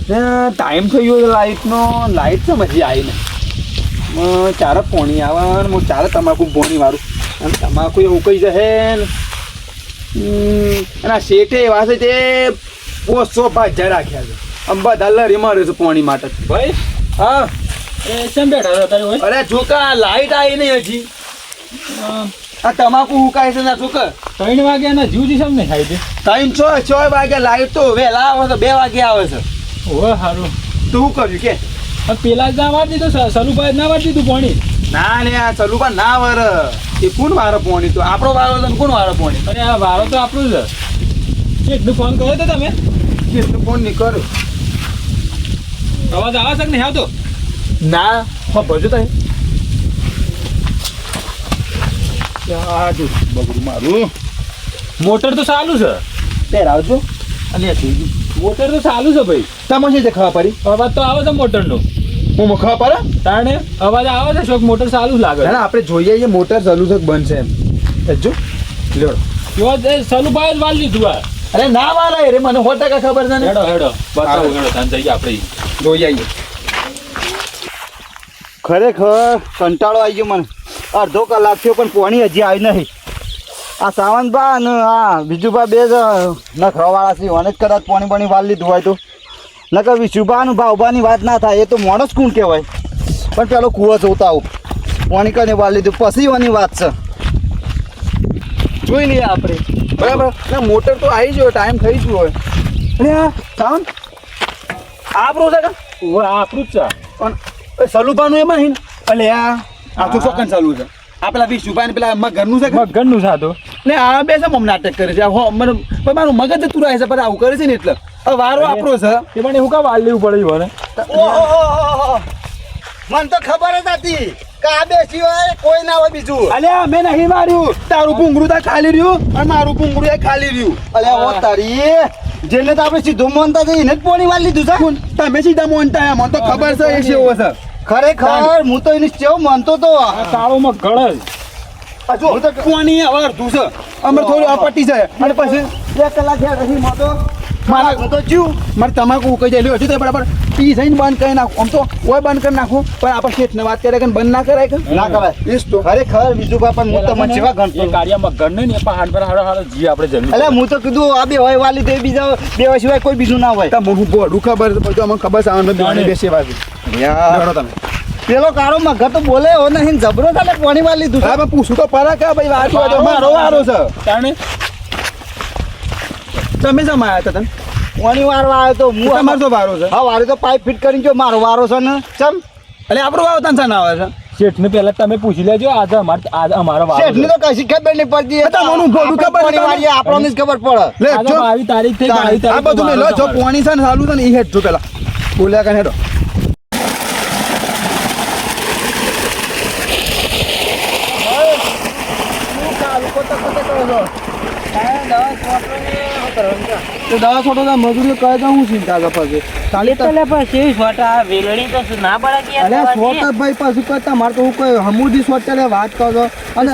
Time થઈ ગયો લાઈટનો. Light છે મજી આવી ને ચારે પોણી આવે ને હું ચારે તમાકુ પોણી વાળું અને તમાકુ એવું કઈ જશે ને અને આ શેઠે એવા છે તે 500 રાખ્યા છે આમ બધા લરી મારે છે પોણી માટે. ભાઈ હા એ કેમ બેઠા હતા તારે હોય? અરે જોકા લાઈટ આવી નહીં હજી. આ તમાકુ હુકાય છે ના જોકા 3 વાગ્યાના જીવ કેમ નહીં થાય છે? 6 વાગે લાઈટ તો વહેલા આવે છે 2 વાગે આવે છે. ઓહ સારું. તું શું કર્યું કે પેલા જ ના વાર દીધું સલુભાઈ ના વાર દીધું પાણી. ના લે આ ચલુબા ના વર એ કોણ વારો પોણી તો આપણો વારો છે કોણ વારો પોણી? અરે આ વારો તો આપણું જ છે. એકદમ ફોન કર્યો તો તમે? કેટલું ફોન નહીં કર્યો. અવાજ આવે છે કે નહીં આવતો? ના હા ભજુ તઈ બગડું મારું. મોટર તો ચાલુ છે. પહેરાવજો અને મોટર તો ચાલુ છે ભાઈ. તમારે છે ખબર પડી? અવાજ તો આવે છે મોટરનો. હું ખબર પડે તાણે અવાજ આવે છે શોક મોટર ચાલુ જ લાગે. ના આપણે જોઈએ મોટર ચાલુ છે બંધ છે એમ જો લ્યો સલુભાઈ જ વાલ લીધું આ. અરે ના વાળા રે મને 100% ખબર છે ને. હેડો હેડો બતાવો હેડો તાન જઈએ આપણે જોઈ આવીએ. ખરેખર કંટાળો આવી ગયો મને. અડધો કલાક થયો પણ પોણી હજી આવી નહીં. આ સાવંતભા અને આ બીજુભા બે જ નખરાવાળા છે. અને જ કદાચ પોણી વાળ લીધું હોય તો નકર વિશુભા અને ભાવભાની વાત ના થાય. એ તો માણસ કોણ કહેવાય. પણ પેલો કૂવો જોતા આવું પોણી કને વાળ લીધું પછી એની વાત છે. જોઈ લઈએ આપણે બરાબર. ના મોટર તો આવી ગયો ટાઈમ થઈ ગયો હોય. અને આ સાવંત આપણું છે કે આપણું જ છે. પણ સલુભાનું એમાં હિન એટલે આ તો ચોકન ચાલુ છે. આ પેલા વિશુભા ને પેલા ઘરનું છે ઘરનું સાધું ને આ બે છે નાટક કરે છે. મને મારું મગજ જતું રહે છે પણ આવું કરે છે ને એટલે વારો આપણો છે. એ મને શું કા વાળ લેવું પડ્યું મને? મને તો ખબર જ હતી કે આ બે સિવાય કોઈ ના હોય બીજું. અલ્યા મેં નહીં માર્યું. તારું ભૂંગળું તા ખાલી રહ્યું અને મારું ભૂંગળું એ ખાલી રહ્યું. અલ્યા ઓ તારી જેને તો આપણે સીધું મોનતા જઈએ એને જ પોણી વાળ લીધું છે. તમે સીધા મોનતા મને તો ખબર છે એ સેવો છે. ખરેખર હું તો એને કેવું માનતો તો. કાળોમાં ગળજ હું તો કોની હવે અડધું છે અમે થોડું અપટી છે અને પછી 2 કલાક થયા નથી મોટો મારા હું તો જ્યું મારે તમાકુ કહી જાય હજુ તો બરાબર પી જઈને બંધ કરી નાખું. આમ તો ઓય બંધ કરી નાખું પણ આપણે શેઠને વાત કરે કે બંધ ના કરાય કે ના કરાય. એ જ તો ખરેખર બીજું પણ હું તો મને સેવા ગણતો. એ ગાડિયામાં ઘર નહીં ને એ પણ હાડ પર હાડો જી આપણે જલ્દી. અલ્યા હું તો કીધું આ બે હોય વાલી તો બીજા બે હોય સિવાય કોઈ બીજું ના હોય. તમે હું બોડું ખબર બધું અમને ખબર છે આનંદ બેવાની બેસે બાજુ યાર તમે પેલો કાળો મગર તો બોલે હો નહીં જબરો ચાલે પોણી વાળ લીધું. હા પણ પૂછું તો પરા કે ભાઈ વાત હોય તો મારો વારો છે. તાણે તમે શા માં આવ્યા હતા તમે? પોણી વાળવા આવ્યો તો હું તમારો તો વારો છે. હા વારે તો પાઇપ ફિટ કરીને જો મારો વારો છે ને ચમ એટલે આપણો વારો તને ના આવે છે. શેઠને પહેલા તમે પૂછી લેજો આજે અમારો વારો શેઠને તો કશી ખબર નહીં પડતી. તમારું ભોળું ખબર પોણી વાળીએ આપણને જ ખબર પડે. લે જો 22 તારીખ થઈ 22 આ બધું મેં લો જો પોણી છે ને ચાલુ છે ને એ હેડ જો પેલા બોલ્યા કે હેડો દવા છોટો મજૂરી કહે તો હું ચિંતા છે પછી ચાલી ભાઈ પાછું કરતા મારે તો હું કોઈ હમુદી શોટ વાત કરો અને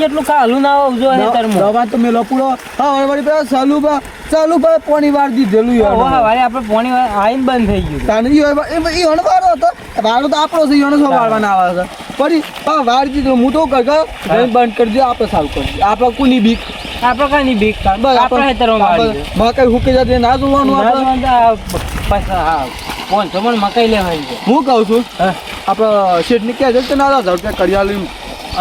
જેટલું કાલું ના હોવું જોઈએ દવા તો મેં લપુડો હા વળી પેલા ચાલુ ભાઈ પોણી વાર દીધેલું આપણે પોણી આઈને બંધ થઈ ગયું તાણી એ વારો હતો વારો તો આપણો છે ઈનો શું વાળવાના આવે છે પછી વાર દીધું હું તો કર બંધ કરી દે આપણે સારું કરી દે આપણે કોની બીક આપણે કાની બીક આપણે મકાઈ હુકી જતી ના જોવાનું આપણે 500 મણ મકાઈ લેવાની છે. હું કહું છું આપણે શેઠની ક્યાં છે કે ના 1000 રૂપિયા કરિયાલી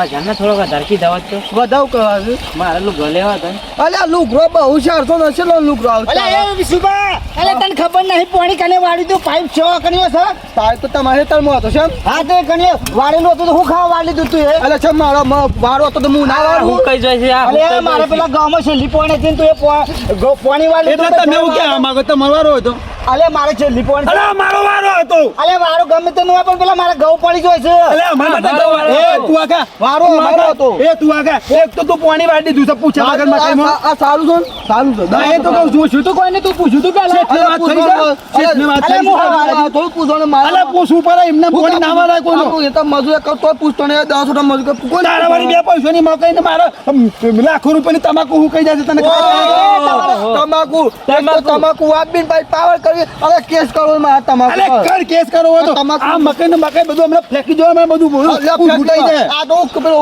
જાને થોડોક ધરકી દવા તો વધાવ કરવા છે મારે લુગડો લેવા હતા. અલ્યા લુગરો બહુ શારસો નશે લુગરો અલ્યા એ વિશુભા અલ્યા તને ખબર નહીં પોણી કને વાળી તો પાઇપ છે કણીઓ છે. તાર તો તમારે તરમો હતો છે હા તે કણીઓ વાળેલું હતું તો હું ખાવા વાળી દીધું તું એ. અલ્યા છે મારો વારો હતો તો હું ના વાળું હું કઈ જોઈ છે અલ્યા મારે પેલા ગામમાં છેલ્લી પોણી હતી ને તું એ પોણી વાળી એટલે તમે એવું કહેવા માંગો તમારો વારો હતો. અલ્યા મારે છેલ્લી પોણી અલ્યા મારો વારો હતો. અલ્યા વારો ગમે તે નું પણ પેલા મારા ઘઉં પડી જોઈ છે. અલ્યા મારા તો એ તું આગા વારો મારો હતો. એ તું આગા એક તો તું પાણી વાળી દીધું છે પૂછ્યા વગર મકાઈમાં આ સારું છે સારું છે ના એ તો કહું છું શું તો કોઈને તું પૂછ્યું તું પેલા વાત થઈ છે શેઠની વાત થઈ છે થોડું પૂછો ને મારે અલ્યા પૂછવું પડે એમને પાણી ના વાળા કોઈ એ તો મજૂર કર તો પૂછતો ને 10 રૂપિયા મજૂર કોઈ તારા વાળી 2 પૈસાની મકાઈ ને મારા લાખો રૂપિયાની તમાકુ હું કહી જાય તને તમાકુ તમાકુ તમાકુ આપીને ભાઈ પાવર કરી હવે કેસ કરો માં તમાકુ અરે કર કેસ કરો હોય તો તમાકુ. આ મકાઈ ને મકાઈ બધું હમણાં ફેંકી દો હમણાં બધું બોલું આ તો પેલો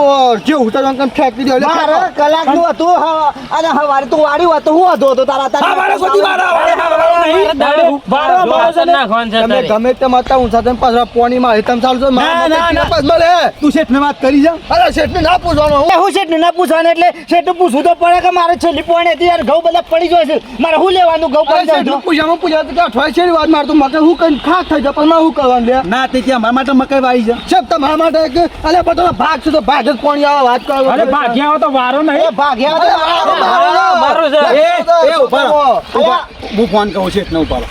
જે ઉતરવાનું કામ ફેંકી દો મારે કલાકનું હતું હા, અને હવારે તું વાળ્યું હતું હું હતો તો તારા આ મારા ગોતી મારા તમે ગમે તે માતા ઊંચા તમે પાછા પોણીમાં હેતમ ચાલશો ના, ના, ના. મળે તું શેઠ ને વાત કરી જા અરે શેઠને ના પૂછવાનું હું હું શેઠને ના પૂછવાનું એટલે શેઠને પૂછવું તો પડે કે મારે છેલ્લી પોણી હતી યાર ઘઉં બધા પડી જાય છે મારે શું લેવાનું ઘઉં પડી જાય તો? પૂછ્યા કે અઠવાડિયે છેલ્લી વાત મારતું મકાઈ હું કઈ ખાસ થઈ જાય પણ મારે શું કરવાનું લે ના તે ત્યાં મારા માટે મકાઈ વાવી જા સાહેબ તમારા માટે કે અલે બધો ભાગ છે તો ભાગ જ પોણી આવે વાત કરો અરે ભાગ્યા હોય તો વારો એ નહીં ભાગ્યા અરે તો મારો મારો છે. એ ઉભા રહો. હું ફોન કહું શેઠ ને ઉપાડો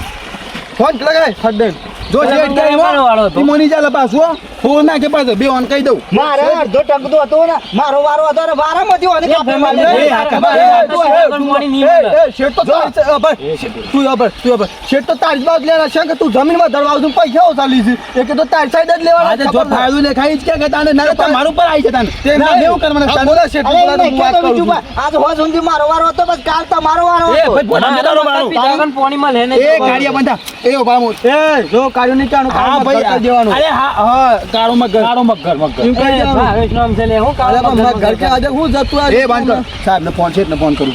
ફોન લગાય ફડે જો શેઠ કઈ વાળો હતો. ઈમોની જા લપાસું ફોન ના કે પાછો બે ઓન કહી દઉં મારે અડધો ટકતો હતો ને મારો વારો હતો ને વારામાંથી ઓને કાપી મારે. એ આ શેઠ તો તારી બાદ લેવાના છે કે તું જમીનમાં ધરવા છું પૈસા ઓછા લીધી એ કે તો તારી સાઈડ જ આજે જો લેવાના ફાયદો લેખાય જ કે તાને ના તમારું પર આવી છે તાને ના એવું કરવાનું બોલા શેઠ અરે બોલા નહીં હું વાત કહેતો કરું બીજું છું. ભાઈ. આજ હોજ સુધી મારો વારો હતો બસ કાલ તમારો વારો એ હતો. ભાઈ પોતા મેદાનો મારો પોણીમાં લે ને એ ગાડિયા બંધા એ ઉભા મો એ જો કાર્યો નહીં ચાનું હા કામ ભાઈ કરી દેવાનું અરે હા કાળો મગર એમ કહી દેવાનું. ભાવેશ નામ છે લે હું અરે પણ મારા ઘર કે આજે હું જતું આ એ બાંધ કર સાહેબ ને ફોન છે ને ફોન કરું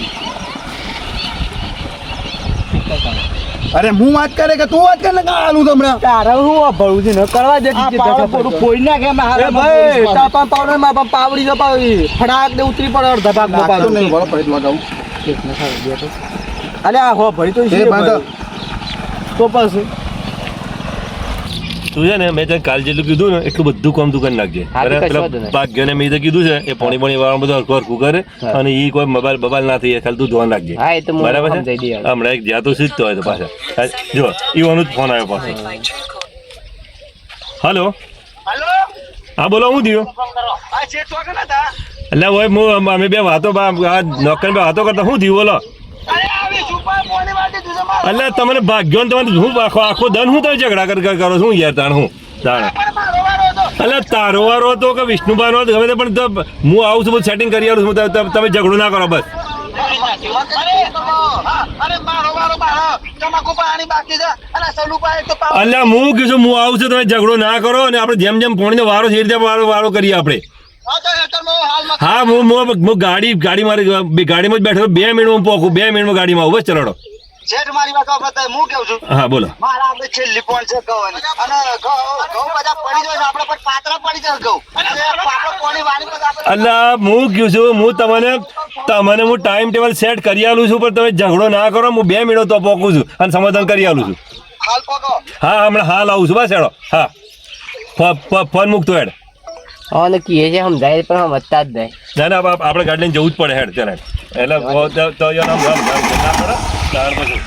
અરે હું વાત કરે કે તું વાત કર ને કાળું તમને તારે હું ભરું છે ન કરવા દે આ પાવડો પોડું ફોડી નાખે એમાં અરે હારામાં ભાઈ પોલીસ પાડે. તાપા પાવડર માં પણ પાવડી જપાવી ફડાક દે ઉતરી પડે અડધા ભાગમાં પાડો પાવડર નહીં બરો પડે લગાવું અલે આ હો ભરી તો એ છે બાંધો તો પછી તું છે ને મેં તને કાલ જેટલું કીધું ને એટલું બધું કામ તું કરી નાખજે હા, અરે કશો પેલા વાંધો નહીં. ભાગ્યને મેં તો કીધું છે એ પોણી વાળા બધું હરખું કરે અને એ કોઈ મોબાઈલ ના થઈ જાય ખાલી તું ધ્યાન રાખજે હા, એ તો હું બરાબર છે સમજાઈ દઈએ. હમણાં એક જ્યાં તો શીખતો હોય તો પાછા જો ઈવાનો જ ફોન આવ્યો પાછો હલો હા બોલો હું થયું એટલે હોય હું અમે બે વાતો આ નોકર બે વાતો કરતા શું થયું બોલો એટલે તમને ભાગ્યો ને તમારે શું આખો દન હું તમે ઝઘડા કરો શું યાર તાણ હું તાણ એટલે તારો વારો હતો કે વિષ્ણુભાઈનો હતો ગમે તે પણ હું આવું છું બધું સેટિંગ કરી આવું છું તમે ઝઘડો ના કરો બસ એટલે હું કીધું હું આવું છું તમે ઝઘડો ના કરો અને આપણે જેમ જેમ પોણીનો વારો છે એ રીતે વારો કરીએ આપણે હા હું ગાડી મારી ગાડીમાં જ બેઠો 2 મિનિટમાં પોકું 2 મિનિટમાં ગાડીમાં આવું બસ ચલાડો શેઠ મારી વાત સાંભળો, હું કેવું છું હા બોલો મારા આપણે છેલ્લી પોણ છે ઘઉંની. અને ઘઉં બધા પડી જાય છે, આપણે પણ પાતળા પડી જાય ઘઉં. અને આપણે પોણી વાળી પછી આપણે એટલે હું કહું છું હું તમને હું ટાઈમ ટેબલ સેટ કરી આલું છું પણ તમે ઝઘડો ના કરો હું 2 મિનિટ તો પોકું છું અને સમાધાન કરી આલું છું હાલ પકડો. હા હમણાં હાલ આવું છું બસ હેડો હા ફોન મૂકતો હેડ અને કીએ છે સમજાય પણ વધતા જ જાય ના ના આપણે ગાડી લઈને જવું જ પડે હેડ ચાલ એટલે તો યાર આમ ના પડે ત્યાર પછી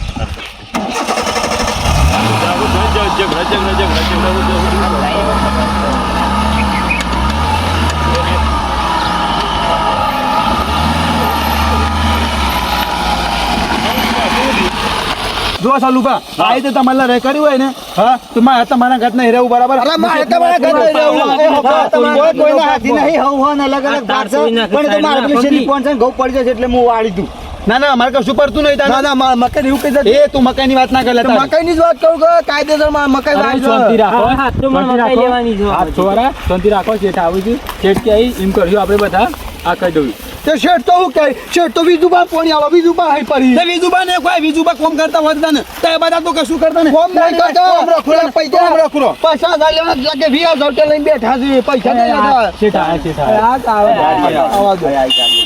જો સાલુભા આ રીતે તમારે રે કર્યું હોય ને હા તો મારે તમારા ઘાટ નહીં રહેવું બરાબર અરે મારે તમારા ઘર નહીં રહેવું. એ હપા તમારા કોઈ કોઈના હાથી નહીં હવ હો ને અલગ અલગ ભાગ છે. પણ એ તો મારે પેલી છેલ્લી પોણ છે ને ઘઉં પડી જાય છે એટલે હું વાળી દઉં. ના ના અમારે કશું પડતું નહીં ના તાને ના મકાઈ એવું કહી દે એ તું મકાઈની વાત ના કરે મકાઈ ની જ વાત કરું કે કાયદેસર મકાઈ વાવી છે. હા, હા, તો મને મકાઈ લેવાની છે. હાથ છોરા શાંતિ રાખો શેઠ આવું છું શેઠ કે એમ કર્યું આપણે બધા આ કહી દઉં તે શેઠ તો હું કહે શેઠ તો બીજું પોણી આવે બીજું હાઈ પડી તે બીજું ને કોઈ બીજું કોમ કરતા હોય ને તો એ બધા તો કશું કરતા ને કોમ નહીં કરતા. કોમ રખડો, પૈસા કોમ રખડો. 50,000 લેવા લાગે 20,000 રૂપિયા લઈને બેઠા છે પૈસા નહીં લેતા. શેઠ આયા શેઠ આયા આવા દો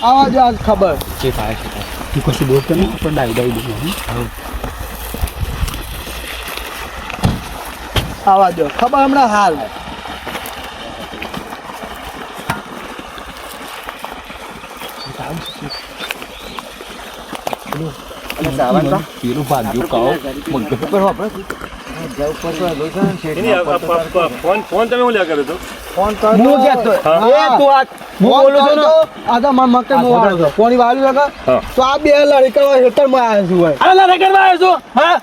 આવા દો આજ ખબર શેઠ આયા શેઠ આયા. તું કશું બોલતો નહીં પણ ડાઈ દઉં આવા દો ખબર હમણાં હાલ પેલું ભાગ્યું કાઓ ફોન તમે હું લ્યા કર્યો તો ફોન કર હું કહેતો હા. એ તું આ હું બોલું છું ને આ તો મારા મકાઈ નું વાળું છે. કોની વાળું લગા હા. તો આ બે લડી કરવા હેઠળ માં આવ્યા છું ભાઈ. અરે લડાઈ કરવા આવ્યો છું હા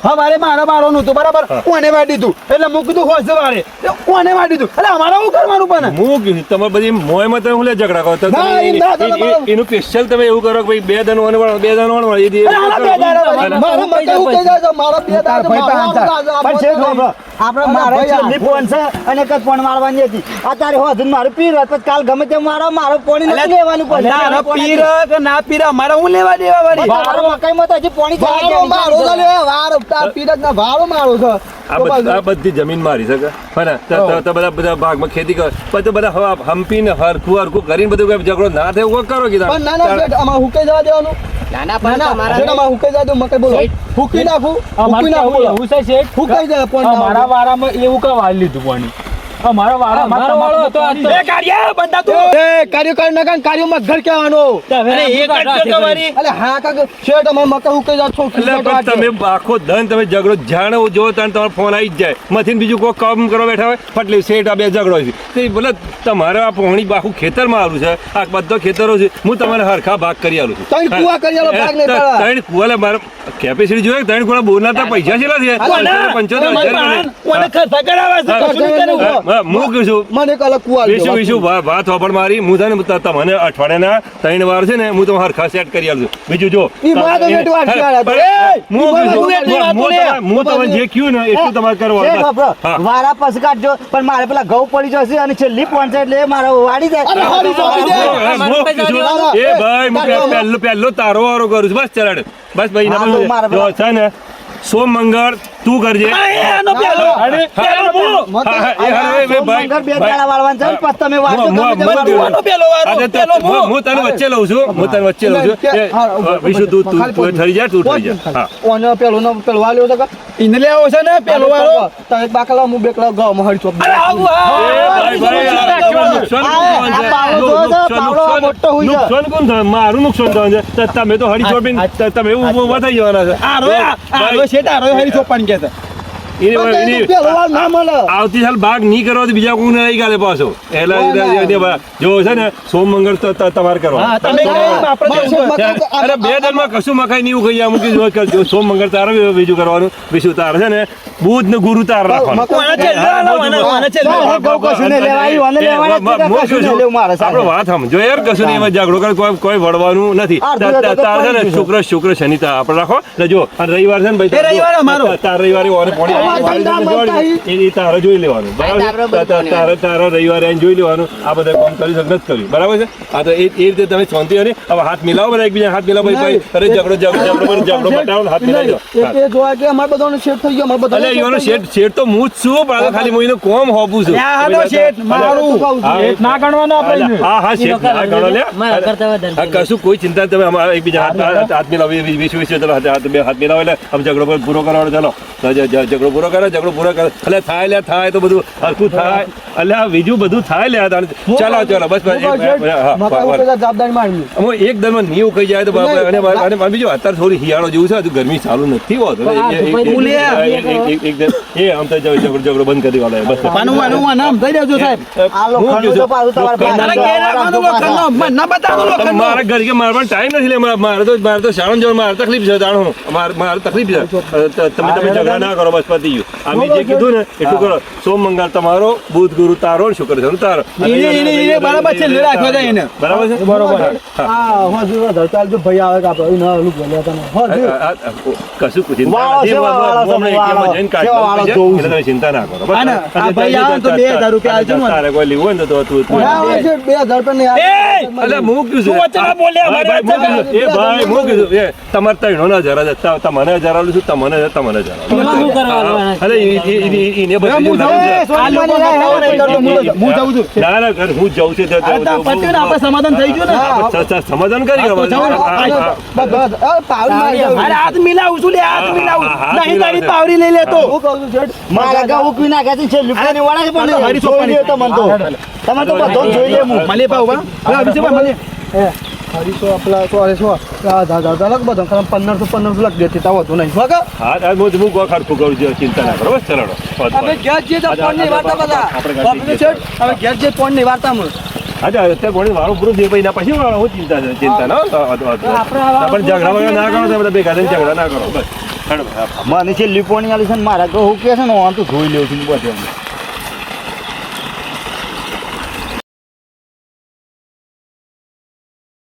હવારે મારા બારોનું હતું બરાબર કોને વાડી દીધું એટલે મૂકી દીધું હોશ વારે કોને વાડી દીધું એટલે અમારે શું કરવાનું પણ હું કીધું તમારે બધી મોયમાં તમે હું લે ઝઘડા કરો તો ના, તમે એમ ના કરો, તમારે- એનું સ્પેશિયલ તમે એવું કરો કે ભાઈ 2 દન વણ વણ 2 દન વણ વણ એ દી- અરે આના બે દાડા વાળી. મારા મકાઈ ઉકેઈ જાય છે, મારા બે દાડા ભાઈ મારા પાંચ દાડા પણ છે ખબર આપણે મારે ભાઈ, છેલ્લી ફોન છે અને એક જ ફોન મારવાની હતી આ તારે હોજન મારું પીર હોત પછી કાલ ગમે તેમ મારો પોણી નથી લેવાનું કોઈ તારા પીર કે ના પીર અમારે હું લેવા દેવા વાળી મારો મકાઈમાં તો હજી પોણી ચાલી વારો મારો છે જાય લે, વારો તાર પીર જ ના વારો મારો છે આ બધી જમીન મારી શકે હે ને તો બધા ભાગમાં ખેતી કરો પછી બધા હંપીને હરખું કરીને બધું કઈ ઝઘડો ના થાય એવું કરો કીધા પણ ના ના શેઠ, આમાં હુકાઈ જવા દેવાનું નાના ના પણ ના તમારા શેઠ, આમાં હુકાઈ જવા દો મકાઈ બોલો હુકી નાખું હુકી નાખું બોલો. હુકાઈ જાય પણ ના મારા વારામાં એવું કા વાળી લીધું પાણી અમારા વારામાં એ કાર્ય બંધા તું એ કાર્ય કર નકન કાર્યમાં ઘર કહેવાનો અલે હા કાક શેઠ અમે મકા હુકાઈ જાવ છો એટલે પણ તમે આખો દન તમે ઝઘડો જાણો જો તાર તમારો ફોન આવી જ જાય મથીને બીજું કોઈ કામ કરવા બેઠા હોય ફટલી શેઠ આ બે ઝઘડો છે તે બોલે તમારે આ પોણી આખું ખેતરમાં આવેલું છે આ બધો ખેતરો છે હું તમારે હરખા ભાગ કરી આલું છું ત્રણ કુવા કરી આલો, ભાગ નહીં પાડવા. ત્રણ કુવા લે મારે કેપેસિટી જોઈએ 3 કુવા બોરના તો પૈસા કેટલા છે 75,000 હું કહું છું મને એક અલગ કુવા આલજો. વિશુ વાત હોપડ મારી હું છે ને તમને અઠવાડિયાના 3 વાર છે ને હું તમને હરખા સેટ કરી આલું છું બીજું જો ઈ મારા તો વેટ વાત છે આલા તો. એ, ઈ મારા તો વેટ ની વાત બોલે. હું તમને જે કહ્યું ને એટલું તમારે કરવાનું બસ. હા. વારા પછી કાઢજો પણ મારે પેલા ઘઉં પડી જશે અને છેલ્લી ફોન છે એટલે મારે વાડી અરે જાય હારી જવા દે. એ ભાઈ હું પહેલો તારો વારો કરું છું બસ ચલાડ બસ ભાઈ હા, તો મારે જો છે ને સોમ મંગળ તું કરજે એનો પેલો. અરે, પેલો હું. હા, હા, એ હારું, એ ભાઈ, સોમવારે બે ભાઈ. દાડા વાળવાના છે ને પછી તમે વાળજો હું- ગમે તેમ હું- વાળજો. પેલો વારો, અરે તો પેલો હું. હું તને વચ્ચે લઉં છું હું તને વચ્ચે લઉં છું એ, હા, વિશુ તું ઠરી જા તું ઠરી જા હા ઓનો પેલો નો પેલો વાલ્યો છે કે ઈને લેવો છે ને પેલો વાળો તમે બાકલા હું બેકલા ગામમાં હળી ચોપ. અરે આવું એ ભાઈ, ભાઈ, આ કેવું નુકસાન કોણ છે? પાવડો જો છે, પાવડો આ મોટો હોય છે. નુકસાન કોણ થાય? મારું નુકસાન થવાનું છે તો તમે તો હળી ચોપીને તમે એવું ઊભા થઈ જવાના છે આરો શેઠ આરો હળી ચોપાની કે છે. એની- પેલો વાળો ના મળે. આવતી સાલ ભાગ નહીં કરવા તો બીજા કોઈ નહીં ગાલે પાછો એટલે જો છે ને સોમ મંગળ તો તમારે કરવા તમે અરે 2 દરમાં કશું મકાઈ નહીં ઉગઈ આ મૂકી જો કરજો સોમ મંગળ તારે બીજું કરવાનું બીજું તારે છે ને બુધ ને ગુરુ તારે રાખવાનું ઘઉં કશું નહીં લેવાય, આને લેવાના જ નથી, કશું નહીં લેવું મારે સાહેબ. આપણે વાત સમજો યાર કશું નહીં એમાં ઝઘડો કરે કોઈ વળવાનું નથી તાર છે ને શુક્ર શનિ આપણે રાખો ને જો અને રવિવાર છે ને ભાઈ એ રવિવાર અમારો. તાર રવિવારે ઓને પોણી એ તારે જોઈ લેવાનું બરાબર તારા રવિવારે આવીને જોઈ લેવાનું આ બધા કામ કરી નથી કર્યું બરાબર છે આ તો એ રીતે તમે શાંતિ અને હવે હાથ મિલાવો બધા એકબીજા હાથ મિલાવો ભાઈ અરે ઝઘડો બતાવો ને હાથ મિલાવી દો એ જોવા કે અમાર બધાનો શેઠ થઈ ગયો અમાર અલે બધાનો ઈવાનો શેઠ તો હું જ છું પણ આ તો ખાલી હું એનું કોમ હોપું છું શેઠ મારું શેઠ ના ગણવાનો આપણે હા શેઠ ના ગણો લે હા, કશું કોઈ ચિંતા તમે અમારા એકબીજા હાથ મિલાવી વિશે ચલો હાથ મિલાવો એટલે હવે ઝઘડો પૂરો કરવાનો ચાલો ઝઘડો પૂરો કરે એટલે થાય તો બધું હરખું થાય એટલે આ બીજું બધું થાય લે ચાલો બસ જવાબદારી મારી હું એક દરમાં નહીં ઉકાઈ જાય તો બરાબર અને બીજું અત્યારે થોડી શિયાળો જેવું છે હજુ ગરમી ચાલુ નથી હોતો એ આમ તો ઝઘડો બંધ કરી દેવાનો બસ નામ થઈ દેજો સાહેબ આ લોખંડનું તો પાછું તમારે મારા ઘર કે મારા પણ ટાઈમ નથી લે મારે તો શાળા જવાનું મારે તકલીફ છે જાણો મારે તકલીફ છે તમે ઝઘડા ના કરો બસ પતી ગયું અમે જે કીધું ને એટલું કરો સોમ મંગળ તમારો બુધ ગુરુ તારો ને શુક્ર શનિ તારો એને બરાબર છે લે રાખવા જાય એને બરાબર છે બરોબર ચાલજો ભાઈ આવે કે આપણે એને ઓલું બોલ્યા તમે કશું પૂછી વાળો જોવું છે. તમે ચિંતા ના કરો બસ. આ ભાઈ આવે તો 2000 રૂપિયા આલજો ને. તારે કોઈ લેવું હોય ને તો તું 2000 રૂપિયા અલે મૂક્યું છે એ ભાઈ મૂક્યું એ તમારે 3,000 જ તમને 1,000 આલું છું તમને 1,000 અરે એને બધું હું જાઉં છું ના ના ઘર હું જાઉં છું આપણે સમાધાન થઈ ગયું ને સમાધાન કરી અરે હાથ મિલાવું છું લે હાથ મિલાવું નહીં તારી પાવરી લઈ લેતો હું કહું છું શેઠ મારા ઘઉં ઉકવી નાખ્યા છે છેલ્લી ફોન વાળા છે પણ મારી જોઈ લ્યો તો મને તો તમે તો બધો જોઈ લે હું મલે પાવ બા અભિષેક મલે એ હરીસો આપલા તો હરીસો દાદા લગ બધો 1500 લગ દેતી તાવ હતું નહીં બગા હા હું ગોખાડ ફૂગવું છું ચિંતા ના કરો બસ ચલાડો હવે ઘેર જે ફોન ની વાર્તા બધા આપણે શેઠ હવે ઘેર જે ફોન ની વાર્તા માં હા અત્યારે કોણી વાળું પૂરું થયું પછી પછી વાળો હું ચિંતા ના પણ ઝઘડા વગર ના કરો તમે ભેગા થઈને ઝઘડા ના કરો બસ મને છેલ્લી પોણી આલી છે ને મારા તો હું કે છે ને હું તો ધોઈ લઉં છું બધે